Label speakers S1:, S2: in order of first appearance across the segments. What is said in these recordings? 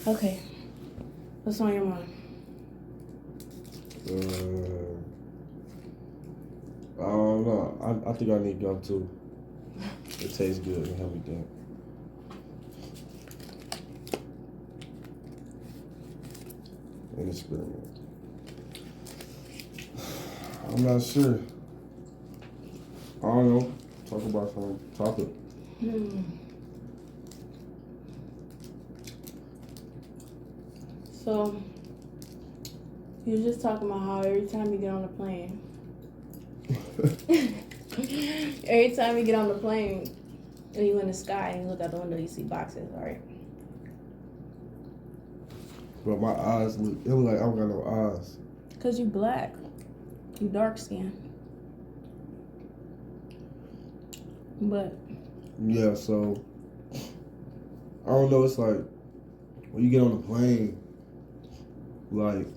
S1: Okay. What's on your mind?
S2: I don't know. I think I need gum too. It tastes good and everything. An experiment. I'm not sure. I don't know. Talk about some topic.
S1: So, you were just talking about how every time you get on the plane, every time you get on the plane and you in the sky and you look out the window, you see boxes, right?
S2: But my eyes look like I don't got no eyes.
S1: Because you black. You dark skin. But
S2: Yeah, so I don't know, it's like when you get on the plane, like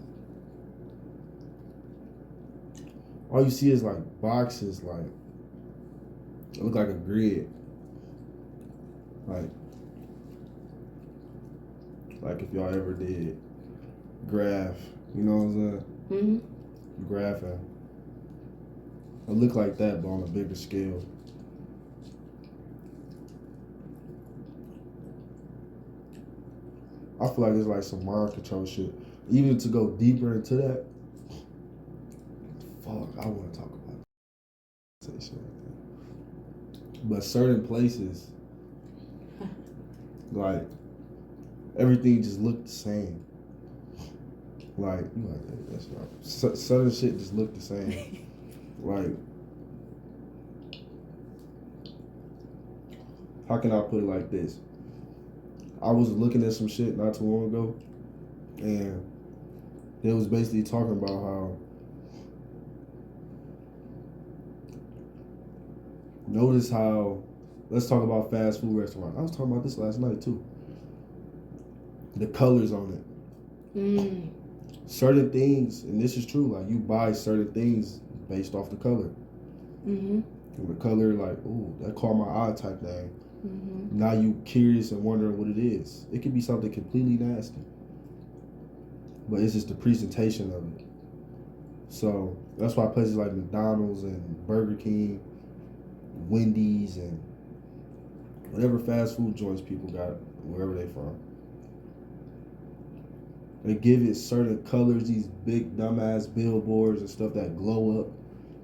S2: all you see is like boxes, like it look like a grid. Like if y'all ever did graph, you know what I'm saying? Graphing. It look like that, but on a bigger scale. I feel like it's like some mind control shit. Even to go deeper into that, fuck, I want to talk about that shit right there. But certain places, like everything just looked the same. Like you like that? That's right. Certain shit just looked the same. Like, how can I put it like this? I was looking at some shit not too long ago, and it was basically talking about how notice how let's talk about fast food restaurant. I was talking about this last night too. The colors on it. Certain things, and this is true, like you buy certain things based off the color. And the color, like, ooh, that caught my eye type thing. Now you curious and wondering what it is. It could be something completely nasty, but it's just the presentation of it. So that's why places like McDonald's and Burger King, Wendy's, and whatever fast food joints people got wherever they from, they give it certain colors, these big dumbass billboards and stuff that glow up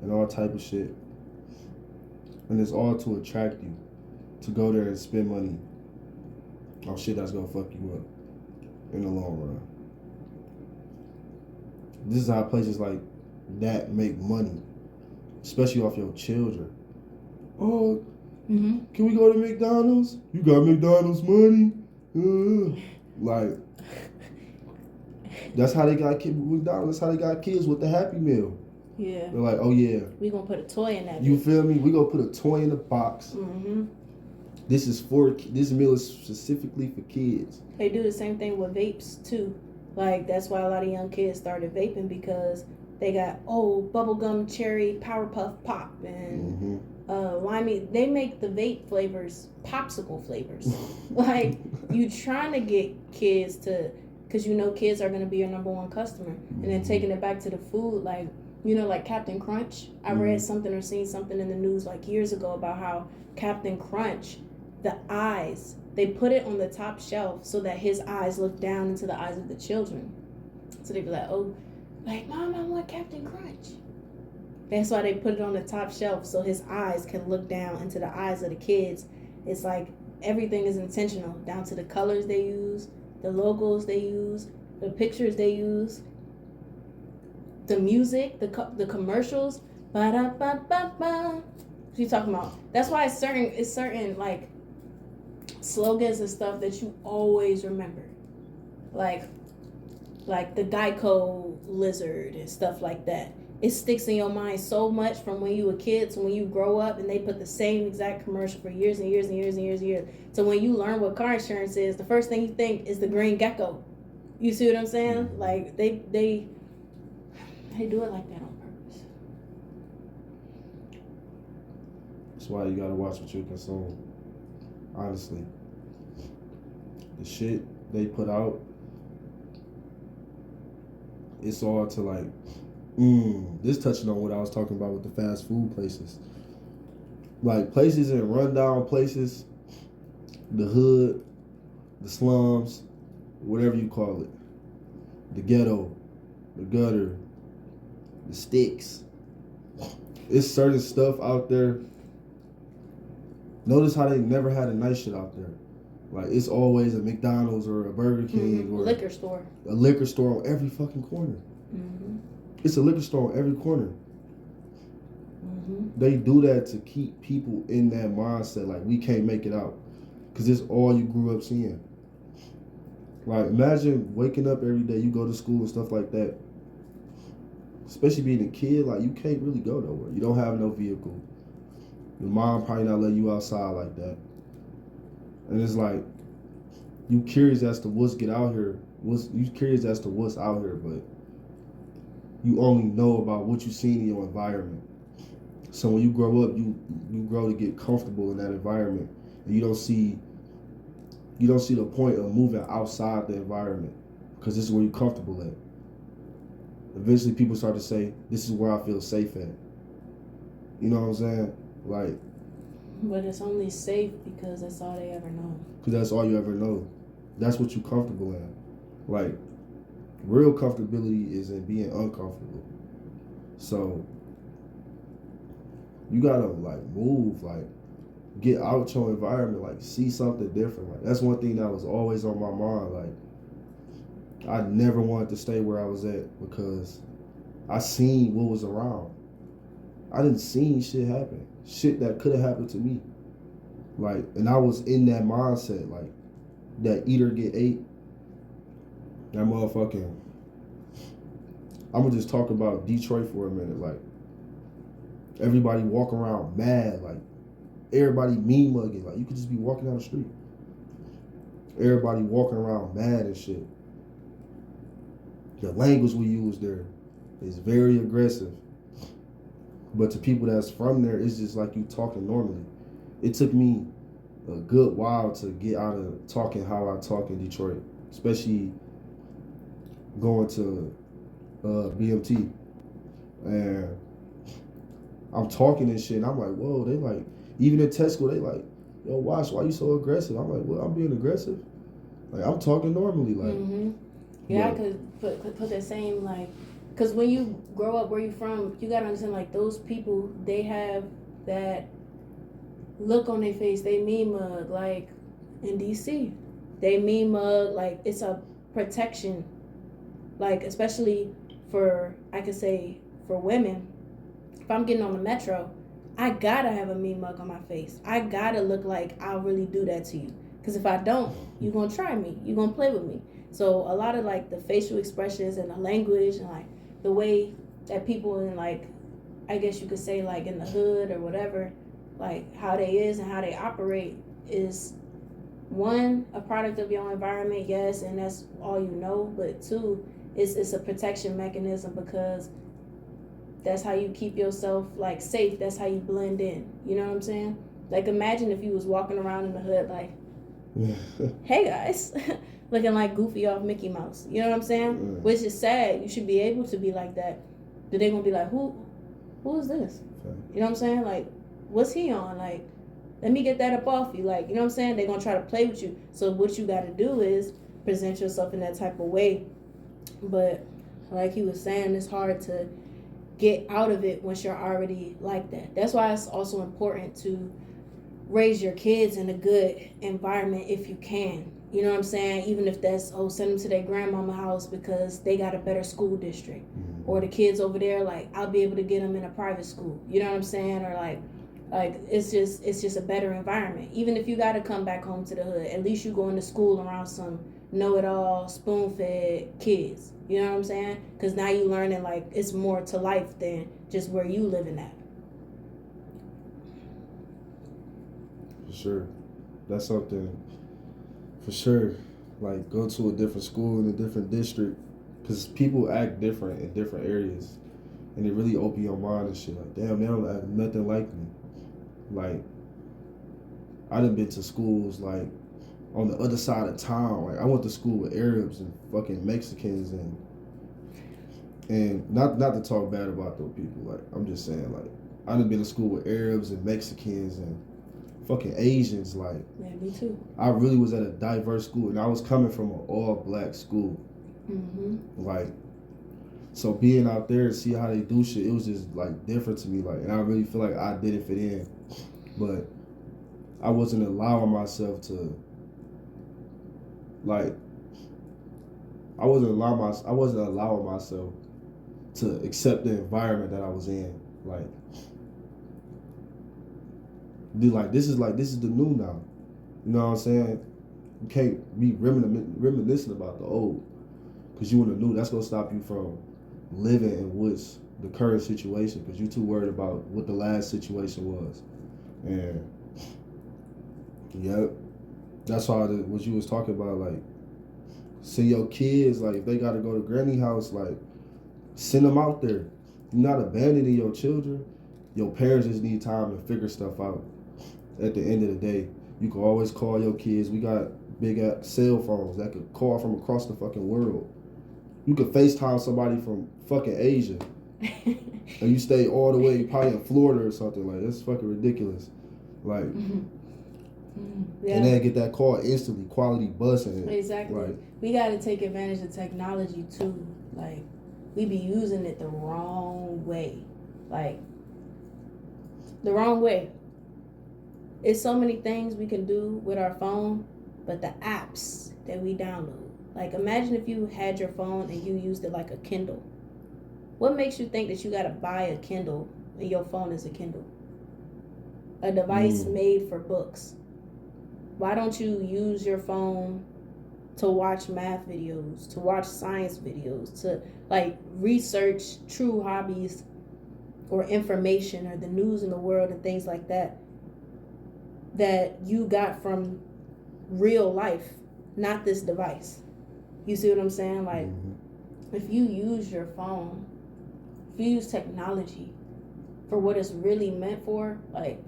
S2: and all type of shit. And it's all to attract you to go there and spend money on shit that's gonna fuck you up in the long run. This is how places like that make money, especially off your children. Oh, can we go to McDonald's? You got McDonald's money? Like, that's how they got kids with McDonald's. That's how they got kids with the Happy Meal.
S1: yeah,
S2: They're like, oh yeah,
S1: we gonna put a toy in that.
S2: You feel me? We gonna put a toy in the box. This meal is specifically for kids.
S1: They do the same thing with vapes too. Like that's why a lot of young kids started vaping, because they got bubblegum cherry Powerpuff Pop and limey. They make the vape flavors popsicle flavors. Like you trying to get kids to, because you know kids are gonna be your number one customer, and then taking it back to the food, like you know, like Captain Crunch. I read something or seen something in the news like years ago about how Captain Crunch, the eyes, they put it on the top shelf so that his eyes look down into the eyes of the children. So they'd be like, oh, like, Mom, I want Captain Crunch. That's why they put it on the top shelf, so his eyes can look down into the eyes of the kids. It's like everything is intentional, down to the colors they use, the logos they use, the pictures they use, the music, the commercials. Ba-da-ba-ba-ba. What you talking about? That's why it's certain like slogans and stuff that you always remember, like the Geico lizard and stuff like that. It sticks in your mind so much from when you were kids to when you grow up, and they put the same exact commercial for years and years and years and years and years. So when you learn what car insurance is, the first thing you think is the green gecko. You see what I'm saying? Like they do it like that on purpose.
S2: That's why you gotta watch what you consume. Honestly, the shit they put out, it's all to like, this touching on what I was talking about with the fast food places. Like places in rundown places, the hood, the slums, whatever you call it, the ghetto, the gutter, the sticks. It's certain stuff out there. Notice how they never had a nice shit out there. Like it's always a McDonald's or a Burger King or
S1: liquor store.
S2: A liquor store on every fucking corner. It's a liquor store on every corner. They do that to keep people in that mindset, like we can't make it out, because it's all you grew up seeing. Like imagine waking up every day, you go to school and stuff like that. Especially being a kid, like you can't really go nowhere. You don't have no vehicle. Your mom probably not let you outside like that. And it's like you curious as to what's out here, but you only know about what you see in your environment. So when you grow up, you grow to get comfortable in that environment, and you don't see the point of moving outside the environment, because this is where you're comfortable at. Eventually, people start to say, "This is where I feel safe at." You know what I'm saying? Like,
S1: but it's only safe because that's all they ever know.
S2: Because that's all you ever know. That's what you're comfortable in. Like, real comfortability is in being uncomfortable. So you gotta like move, like get out your environment, like see something different. Like that's one thing that was always on my mind. Like I never wanted to stay where I was at because I seen what was around. I didn't see shit happen. Shit that could have happened to me. Like, and I was in that mindset, like that eat or get ate. That motherfucking. I'm gonna just talk about Detroit for a minute, like. Everybody walk around mad, like everybody mean mugging, like you could just be walking down the street. Everybody walking around mad and shit. The language we use there is very aggressive. But to people that's from there, it's just like you talking normally. It took me a good while to get out of talking how I talk in Detroit, especially going to BMT. And I'm talking and shit, and I'm like, whoa, they like, even in Tesco, they like, yo, Wash, why you so aggressive? I'm like, well, I'm being aggressive. Like, I'm talking normally, like.
S1: Yeah, I could put that same, like, because when you grow up where you from, you gotta understand, like, those people, they have that look on their face. They mean mug, like, in DC. They mean mug, like, it's a protection, like, especially for, I could say, for women. If I'm getting on the metro, I gotta have a mean mug on my face. I gotta look like I'll really do that to you. Because if I don't, you're gonna try me. You're gonna play with me. So a lot of like the facial expressions and the language and like the way that people in like, I guess you could say like in the hood or whatever, like how they is and how they operate is one, a product of your environment, yes, and that's all you know. But two, it's a protection mechanism because that's how you keep yourself like safe. That's how you blend in. You know what I'm saying? Like imagine if you was walking around in the hood like, hey guys, looking like Goofy off Mickey Mouse. You know what I'm saying? Which is sad. You should be able to be like that. But they gonna be like, who is this? You know what I'm saying? Like, what's he on? Like, let me get that up off you. Like, you know what I'm saying? They're gonna try to play with you. So what you gotta do is present yourself in that type of way. But like he was saying, it's hard to get out of it once you're already like that. That's why it's also important to raise your kids in a good environment if you can. You know what I'm saying? Even if that's, send them to their grandmama house because they got a better school district. Or the kids over there, like, I'll be able to get them in a private school. You know what I'm saying? Or like it's just a better environment. Even if you got to come back home to the hood, at least you going to school around some know-it-all, spoon-fed kids. You know what I'm saying? Because now you learning, like, it's more to life than just where you living at.
S2: For sure. That's something, for sure. Like, go to a different school in a different district. Because people act different in different areas. And it really open your mind and shit. Like, damn, they don't act nothing like me. Like, I done been to schools, like, on the other side of town. Like I went to school with Arabs and fucking Mexicans and not to talk bad about those people. Like I'm just saying, like I done been to school with Arabs and Mexicans and fucking Asians. Like
S1: yeah, me too.
S2: I really was at a diverse school, and I was coming from an all black school. Like, so being out there and see how they do shit, it was just like different to me. Like, and I really feel like I didn't fit in, but I wasn't allowing myself to. Like, I wasn't allowing myself to accept the environment that I was in. Like, this is the new now. You know what I'm saying? You can't be reminiscing about the old, because you in the new. That's gonna stop you from living in what's the current situation, because you're too worried about what the last situation was. And yep, that's why what you was talking about, like, send your kids, like, if they gotta go to granny house, like, send them out there. You're not abandoning your children. Your parents just need time to figure stuff out. At the end of the day, you can always call your kids. We got big cell phones that could call from across the fucking world. You could FaceTime somebody from fucking Asia. And you stay all the way probably in Florida or something. Like, that's fucking ridiculous. Like,
S1: yeah.
S2: And then get that call instantly, quality buzzing.
S1: Exactly.
S2: Like,
S1: we got to take advantage of technology too. Like, we be using it the wrong way. Like, the wrong way. It's so many things we can do with our phone, but the apps that we download. Like, imagine if you had your phone and you used it like a Kindle. What makes you think that you got to buy a Kindle and your phone is a Kindle? A device made for books. Why don't you use your phone to watch math videos, to watch science videos, to like research true hobbies or information or the news in the world and things like that you got from real life, not this device? You see what I'm saying? Like, if you use your phone, if you use technology for what it's really meant for, like,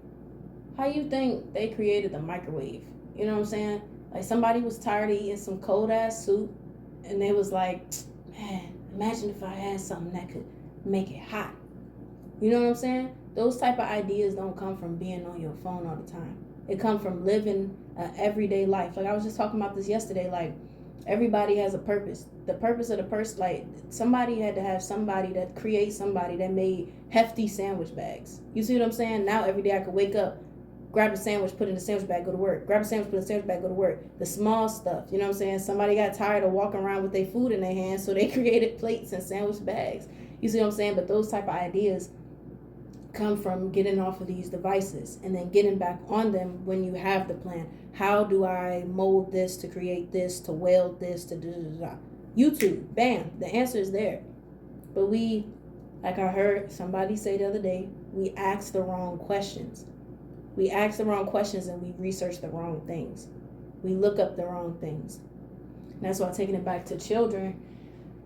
S1: how you think they created the microwave? You know what I'm saying? Like, somebody was tired of eating some cold ass soup and they was like, man, imagine if I had something that could make it hot. You know what I'm saying? Those type of ideas don't come from being on your phone all the time. It comes from living an everyday life. Like, I was just talking about this yesterday. Like, everybody has a purpose. The purpose of the person, like, somebody had to have somebody that create somebody that made hefty sandwich bags. You see what I'm saying? Now every day I could wake up, grab a sandwich, put it in a sandwich bag, go to work. Grab a sandwich, put it in a sandwich bag, go to work. The small stuff, you know what I'm saying? Somebody got tired of walking around with their food in their hands, so they created plates and sandwich bags. You see what I'm saying? But those type of ideas come from getting off of these devices and then getting back on them when you have the plan. How do I mold this to create this, to weld this, to da-da-da-da? YouTube, bam, the answer is there. But we, like I heard somebody say the other day, we ask the wrong questions. We ask the wrong questions and we research the wrong things. We look up the wrong things. And that's why, taking it back to children,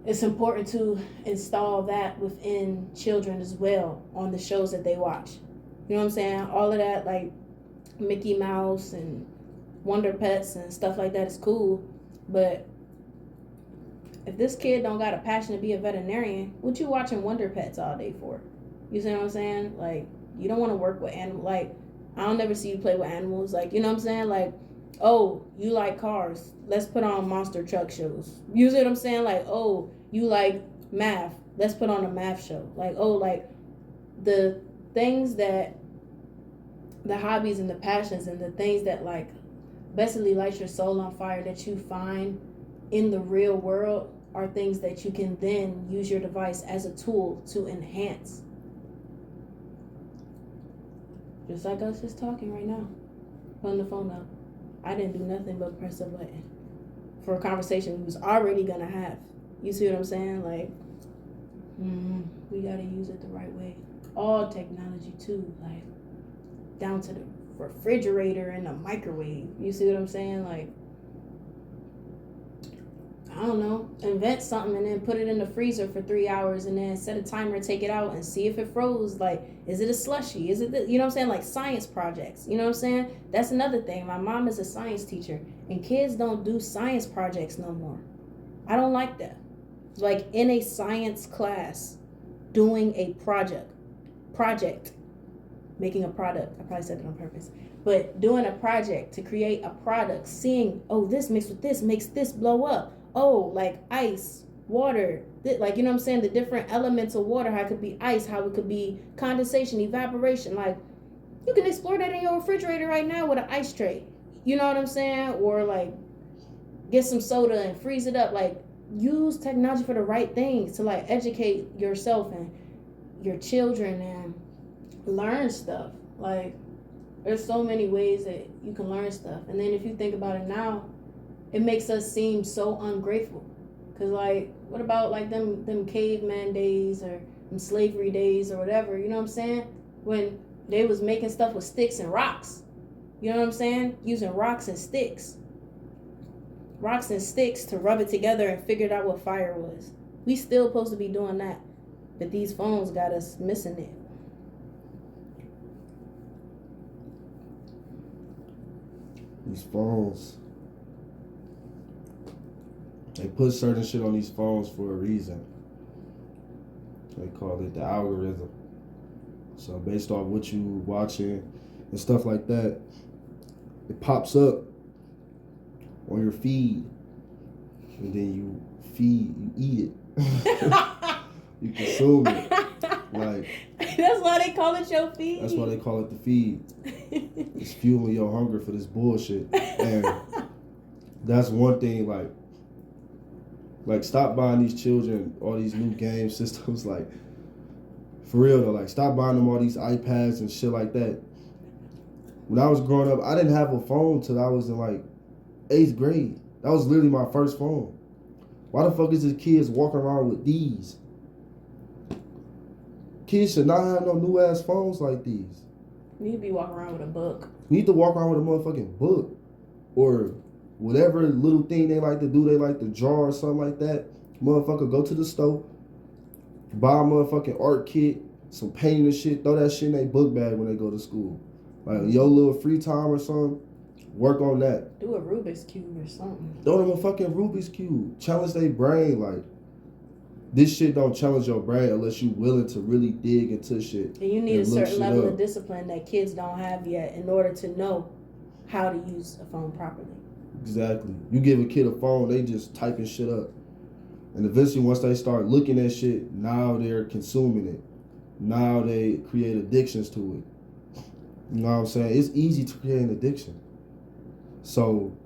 S1: it's important to install that within children as well on the shows that they watch. You know what I'm saying? All of that, like Mickey Mouse and Wonder Pets and stuff like that, is cool. But if this kid don't got a passion to be a veterinarian, what you watching Wonder Pets all day for? You see what I'm saying? Like, you don't want to work with animals. Like, I don't never see you play with animals. Like, you know what I'm saying? Like, oh, you like cars, let's put on monster truck shows. You see what I'm saying? Like, oh, you like math, let's put on a math show. Like, oh, like the things that, the hobbies and the passions and the things that like basically light your soul on fire that you find in the real world are things that you can then use your device as a tool to enhance. Just like us just talking right now, putting the phone up. I didn't do nothing but press a button for a conversation we was already gonna have. You see what I'm saying? Like, we gotta use it the right way. All technology too, like down to the refrigerator and the microwave. You see what I'm saying? Like, I don't know, invent something and then put it in the freezer for 3 hours and then set a timer, take it out and see if it froze. Like, is it a slushie? Is it you know what I'm saying? Like science projects. You know what I'm saying? That's another thing. My mom is a science teacher And kids don't do science projects no more. I don't like that. Like in a science class, doing a project, making a product. I probably said it on purpose. But doing a project to create a product, seeing, oh, this mixed with this makes this blow up. Oh, like ice, water, like, you know what I'm saying? The different elements of water, how it could be ice, how it could be condensation, evaporation. Like, you can explore that in your refrigerator right now with an ice tray. You know what I'm saying? Or like, get some soda and freeze it up. Like, use technology for the right things to like educate yourself and your children and learn stuff. Like, there's so many ways that you can learn stuff. And then if you think about it now, it makes us seem so ungrateful. Cause like, what about like them caveman days or them slavery days or whatever? You know what I'm saying? When they was making stuff with sticks and rocks. You know what I'm saying? Using rocks and sticks to rub it together and figured out what fire was. We still supposed to be doing that, but these phones got us missing it.
S2: These phones, they put certain shit on these phones for a reason. They call it the algorithm. So based off what you watching and stuff like that, it pops up on your feed, and then you eat it. You consume it. Like,
S1: that's why they call it your feed.
S2: That's why they call it the feed. It's fueling your hunger for this bullshit. And that's one thing, like stop buying these children all these new game systems. Like, for real though, like stop buying them all these iPads and shit like that. When I was growing up, I didn't have a phone till I was in like 8th grade. That was literally my first phone. Why the fuck is this kids walking around with these? Kids should not have no new ass phones like these.
S1: You need to be walking around with a book.
S2: You need to walk around with a motherfucking book. Or whatever little thing they like to do, they like to draw or something like that. Motherfucker, go to the store, buy a motherfucking art kit, some painting and shit, throw that shit in their book bag when they go to school. Like your little free time or something, work on that.
S1: Do a Rubik's Cube or something.
S2: Throw them a fucking Rubik's Cube. Challenge their brain. Like, this shit don't challenge your brain unless you willing to really dig into shit.
S1: And you need a certain level of discipline that kids don't have yet in order to know how to use a phone properly.
S2: Exactly. You give a kid a phone, they just typing shit up. And eventually once they start looking at shit, now they're consuming it. Now they create addictions to it. You know what I'm saying? It's easy to create an addiction. So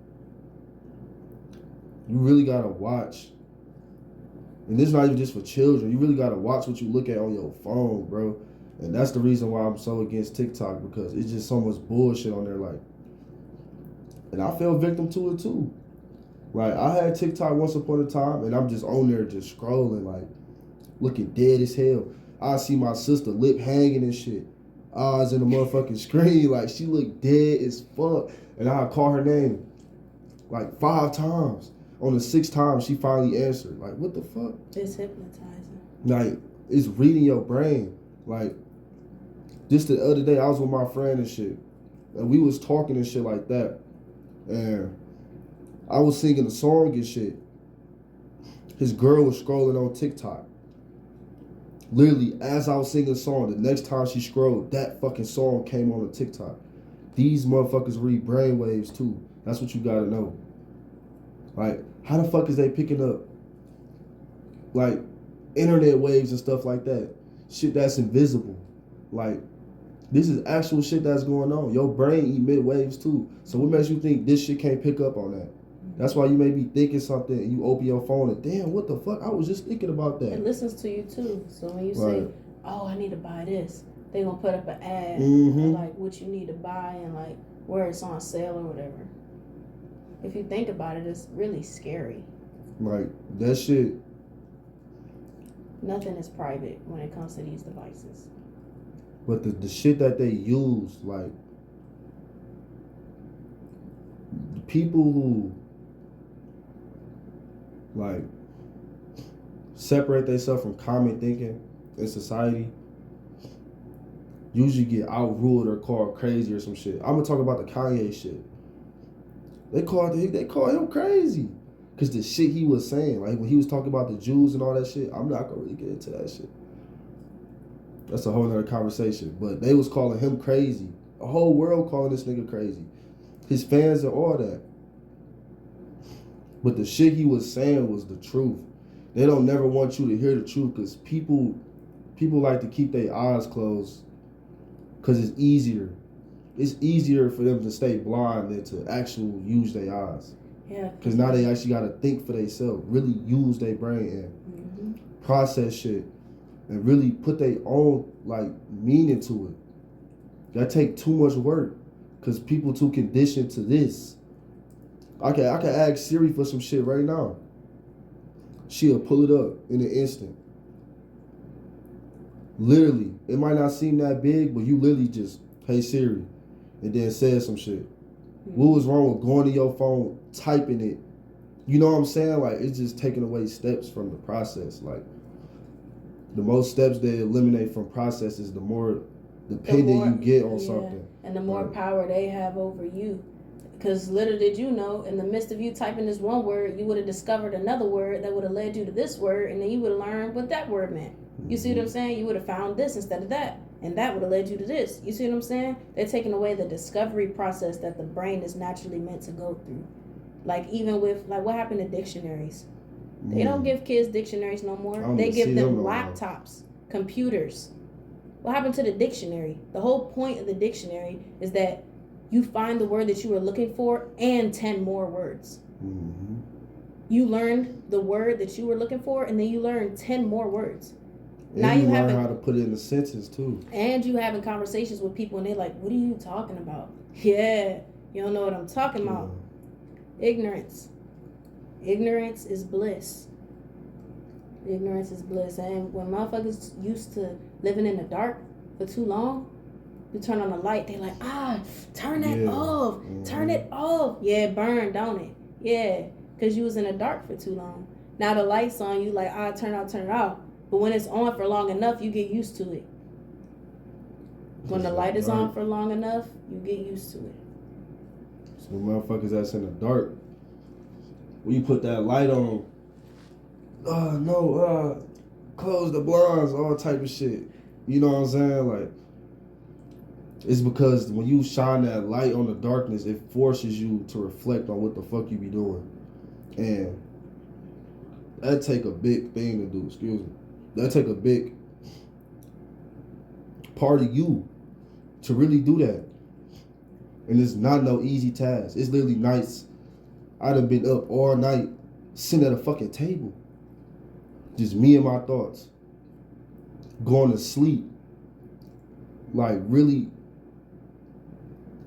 S2: you really gotta watch. And this is not even just for children. You really gotta watch what you look at on your phone, bro. And that's the reason why I'm so against TikTok, because it's just so much bullshit on there. Like, and I fell victim to it too. Like, I had TikTok once upon a time, and I'm just on there just scrolling, like, looking dead as hell. I see my sister lip hanging and shit. Eyes in the motherfucking screen, like, she looked dead as fuck. And I call her name like 5 times. On the 6th time, she finally answered. Like, what the fuck?
S1: It's hypnotizing.
S2: Like, it's reading your brain. Like, just the other day, I was with my friend and shit. And we was talking and shit like that. And I was singing a song and shit. His girl was scrolling on TikTok. Literally, as I was singing a song, the next time she scrolled, that fucking song came on the TikTok. These motherfuckers read brainwaves too. That's what you gotta know. Like, how the fuck is they picking up, like, internet waves and stuff like that? Shit that's invisible. Like, this is actual shit that's going on. Your brain emit waves too. So what makes you think this shit can't pick up on that? That's why you may be thinking something and you open your phone and, damn, what the fuck? I was just thinking about that.
S1: It listens to you too. So when you say, oh, I need to buy this, they gonna put up an ad of like what you need to buy and like where it's on sale or whatever. If you think about it, it's really scary.
S2: Like, that shit.
S1: Nothing is private when it comes to these devices.
S2: But the shit that they use, like, the people who, like, separate themselves from common thinking in society usually get outruled or called crazy or some shit. I'm gonna talk about the Kanye shit. They called him crazy. Because the shit he was saying, like when he was talking about the Jews and all that shit, I'm not going to really get into that shit. That's a whole nother conversation. But they was calling him crazy. The whole world calling this nigga crazy. His fans and all that. But the shit he was saying was the truth. They don't never want you to hear the truth because people like to keep their eyes closed because it's easier. It's easier for them to stay blind than to actually use their eyes.
S1: Yeah.
S2: Because now they actually got to think for themselves, really use their brain and process shit and really put their own like meaning to it. That take too much work because people too conditioned to this. I can ask Siri for some shit right now. She'll pull it up in an instant. Literally, it might not seem that big, but you literally just, hey Siri, and then said some shit. What was wrong with going to your phone, typing it? You know what I'm saying? Like, it's just taking away steps from the process. Like, the most steps they eliminate from processes, the more dependent you get on something.
S1: And the more power they have over you. Because little did you know, in the midst of you typing this one word, you would have discovered another word that would have led you to this word, and then you would have learned what that word meant. You see what I'm saying? You would have found this instead of that, and that would have led you to this. You see what I'm saying? They're taking away the discovery process that the brain is naturally meant to go through. Like, even with, like, what happened to dictionaries? They don't give kids dictionaries no more. They give them laptops, computers. What happened to the dictionary? The whole point of the dictionary is that you find the word that you were looking for and 10 more words. You learned the word that you were looking for, and then you learned 10 more words.
S2: And now you learn how to put it in a sentence too. And
S1: you having conversations with people, and they're like, "What are you talking about?" Yeah, you don't know what I'm talking about. Ignorance is bliss. Ignorance is bliss. And when motherfuckers used to living in the dark for too long, you turn on the light, they like, turn that off. Turn it off. Yeah, burn, don't it? Yeah, because you was in the dark for too long. Now the light's on, you like, turn it off. But when it's on for long enough, you get used to it. When the light is on for long enough, you get used to it.
S2: So the motherfuckers that's in the dark, when you put that light on, close the blinds, all type of shit. You know what I'm saying? Like, it's because when you shine that light on the darkness, it forces you to reflect on what the fuck you be doing. And that take a big thing to do, excuse me. That take a big part of you to really do that. And it's not no easy task. It's literally nights. I done been up all night sitting at a fucking table. Just me and my thoughts. Going to sleep. Like, really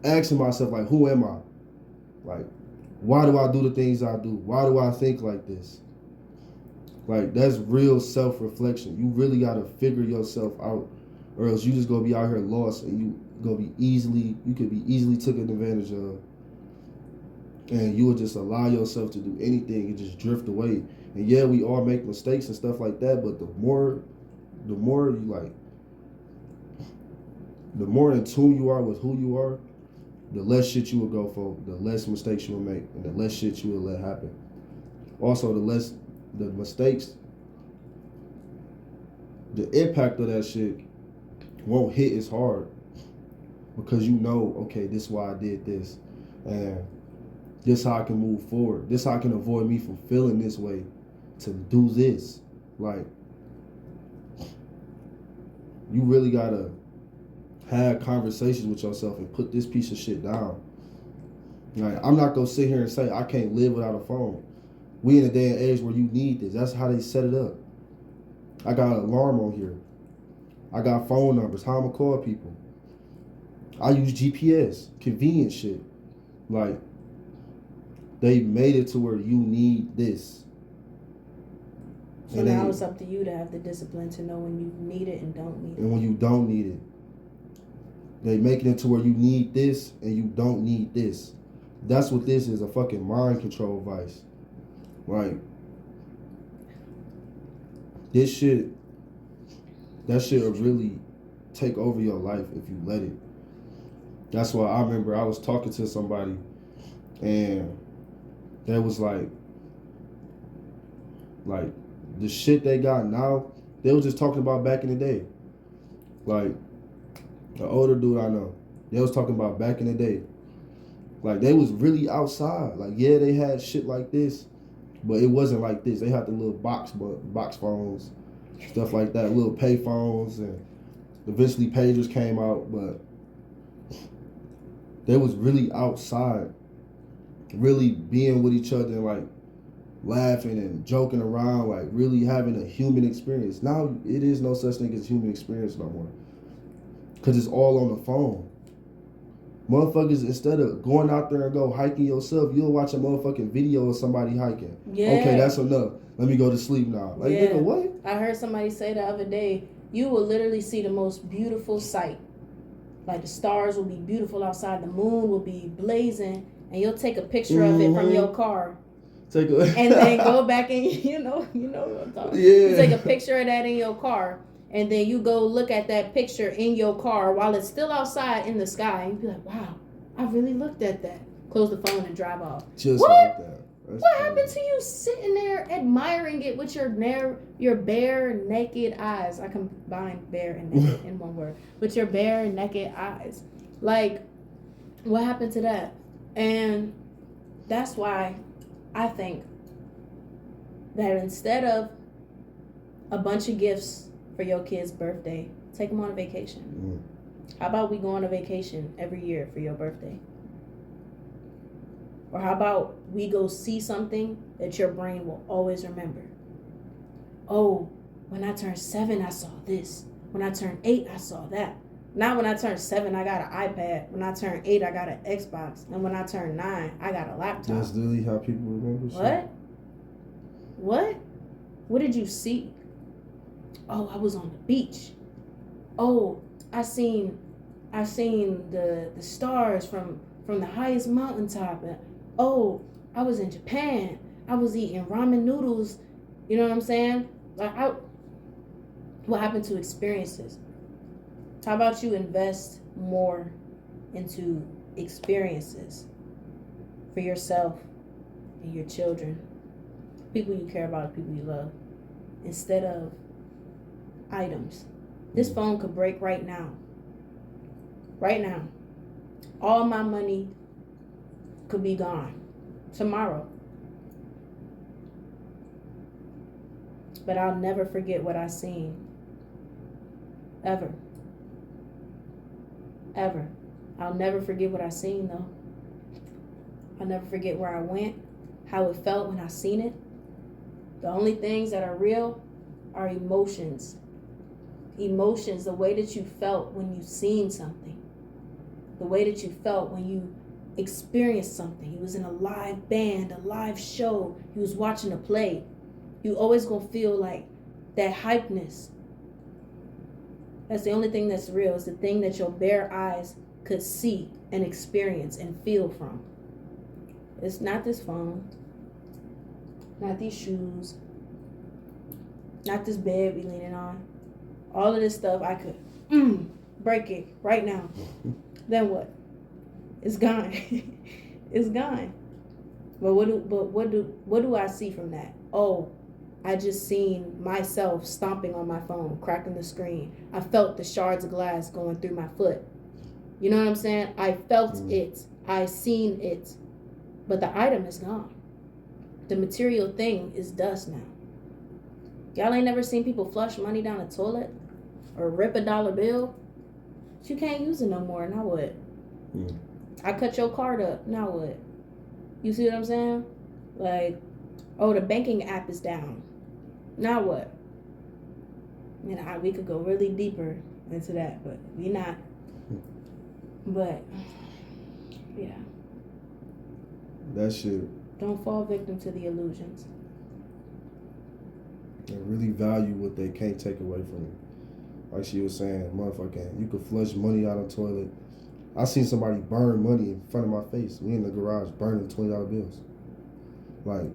S2: asking myself, like, who am I? Like, why do I do the things I do? Why do I think like this? Like, that's real self-reflection. You really got to figure yourself out, or else you just gonna be out here lost, and you could be easily taken advantage of, and you will just allow yourself to do anything and just drift away. And yeah, we all make mistakes and stuff like that, but the more you like, the more in tune you are with who you are, the less shit you will go for, the less mistakes you will make, and the less shit you will let happen. Also, the mistakes, the impact of that shit won't hit as hard because you know, okay, this is why I did this, and this is how I can move forward. This is how I can avoid me from feeling this way to do this. Like, you really gotta have conversations with yourself and put this piece of shit down. Like, I'm not gonna sit here and say I can't live without a phone. We in a day and age where you need this. That's how they set it up. I got an alarm on here. I got phone numbers. How I'm gonna call people. I use GPS. Convenient shit. Like, they made it to where you need this.
S1: So and now it's up to you to have the discipline to know when you need it and don't need it.
S2: And when you don't need it. They make it to where you need this and you don't need this. That's what this is, a fucking mind control device. Like, that shit will really take over your life if you let it. That's why I remember I was talking to somebody And that was like the shit they got now, they was just talking about back in the day. Like, the older dude I know, they was talking about back in the day. Like, they was really outside. Like, yeah, they had shit like this, but it wasn't like this. They had the little box phones, stuff like that, little pay phones, and eventually pagers came out, but they was really outside, really being with each other and like laughing and joking around, like really having a human experience. Now it is no such thing as human experience no more, because it's all on the phone. Motherfuckers, instead of going out there and go hiking yourself, you'll watch a motherfucking video of somebody hiking.
S1: Yeah.
S2: Okay, that's enough. Let me go to sleep now. Like,
S1: yeah.
S2: nigga, what?
S1: I heard somebody say the other day, you will literally see the most beautiful sight. Like, the stars will be beautiful outside, the moon will be blazing, and you'll take a picture of it from your car. And then go back and you know what I'm talking.
S2: Yeah.
S1: You take a picture of that in your car, and then you go look at that picture in your car while it's still outside in the sky, and you be like, wow, I really looked at that. Close the phone and drive off.
S2: Just
S1: what?
S2: Like that.
S1: What happened to you sitting there admiring it with your bare naked eyes? I combined bare and naked in one word. With your bare naked eyes. Like, what happened to that? And that's why I think that instead of a bunch of gifts for your kid's birthday, take them on a vacation. How about we go on a vacation every year for your birthday? Or how about we go see something that your brain will always remember? Oh, when I turned 7, I saw this. When I turned 8, I saw that. Now when I turned 7, I got an iPad. When I turned 8, I got an Xbox. And when I turned 9, I got a laptop.
S2: That's literally how people remember shit.
S1: What? What? What did you see? Oh, I was on the beach. Oh, I seen the stars from the highest mountaintop. Oh, I was in Japan. I was eating ramen noodles. You know what I'm saying? Like, what happened to experiences? How about you invest more into experiences for yourself and your children, people you care about, people you love, instead of items. This phone could break right now. Right now. All my money could be gone tomorrow. But I'll never forget what I seen. Ever. Ever. I'll never forget what I seen, though. I'll never forget where I went, how it felt when I seen it. The only things that are real are emotions. Emotions, the way that you felt when you seen something. The way that you felt when you experienced something. You was in a live band, a live show. You was watching a play. You always gonna feel like that hypeness. That's the only thing that's real. It's the thing that your bare eyes could see and experience and feel from. It's not this phone. Not these shoes. Not this bed we leaning on. All of this stuff, I could break it right now. Then what? It's gone. It's gone. But what do I see from that? Oh, I just seen myself stomping on my phone, cracking the screen. I felt the shards of glass going through my foot. You know what I'm saying? I felt it. I seen it. But the item is gone. The material thing is dust now. Y'all ain't never seen people flush money down a toilet or rip a dollar bill? But you can't use it no more. Now what? I cut your card up. Now what? You see what I'm saying? Like, oh, the banking app is down. Now what? We could go really deeper into that, but we not. But yeah.
S2: That shit.
S1: Don't fall victim to the illusions.
S2: They really value what they can't take away from you. Like she was saying, motherfucking, you could flush money out of the toilet. I seen somebody burn money in front of my face. We in the garage burning $20 bills. Like,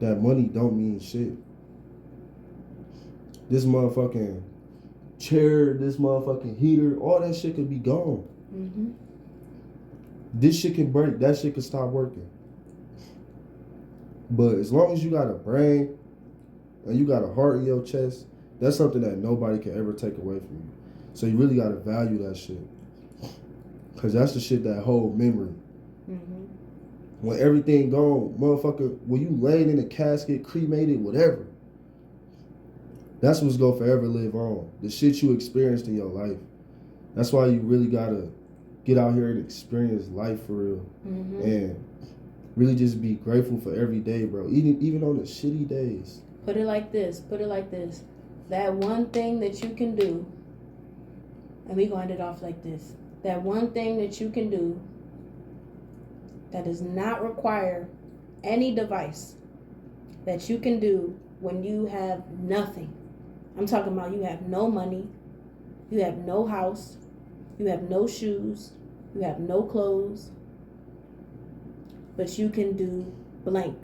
S2: that money don't mean shit. This motherfucking chair, this motherfucking heater, all that shit could be gone. This shit can break. That shit can stop working. But as long as you got a brain and you got a heart in your chest, that's something that nobody can ever take away from you. So you really gotta value that shit. Cause that's the shit that hold memory. Mm-hmm. When everything gone, motherfucker, when you laying in a casket, cremated, whatever, that's what's gonna forever live on. The shit you experienced in your life. That's why you really gotta get out here and experience life for real. Mm-hmm. And really just be grateful for every day, bro. Even on the shitty days.
S1: Put it like this. That one thing that you can do, and we gonna end it off like this. That one thing that you can do that does not require any device that you can do when you have nothing. I'm talking about you have no money, you have no house, you have no shoes, you have no clothes, but you can do blank.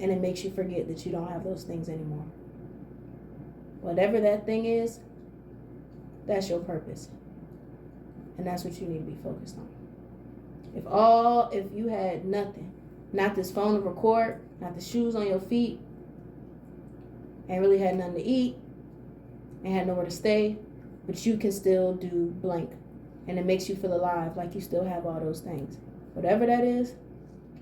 S1: And it makes you forget that you don't have those things anymore. Whatever that thing is, that's your purpose. And that's what you need to be focused on. If you had nothing, not this phone to record, not the shoes on your feet, and really had nothing to eat, and had nowhere to stay, but you can still do blank. And it makes you feel alive, like you still have all those things. Whatever that is,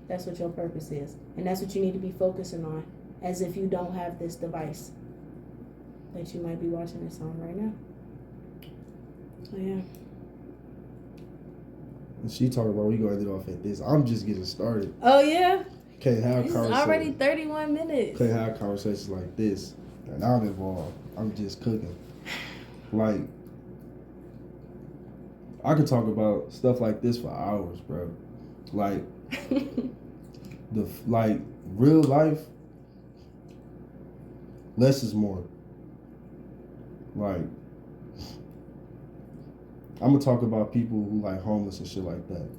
S1: that's what your purpose is. And that's what you need to be focusing on, as if you don't have this device that you might be watching this on right now. So yeah.
S2: And she talking about we gonna end it off at this. I'm just getting started.
S1: Oh yeah?
S2: Can't have
S1: this
S2: conversations.
S1: It's already 31 minutes.
S2: Can't have conversations like this. And I'm involved. I'm just cooking. Like, I could talk about stuff like this for hours, bro. Like, real life, less is more. Like, I'm gonna talk about people who like homeless and shit like that.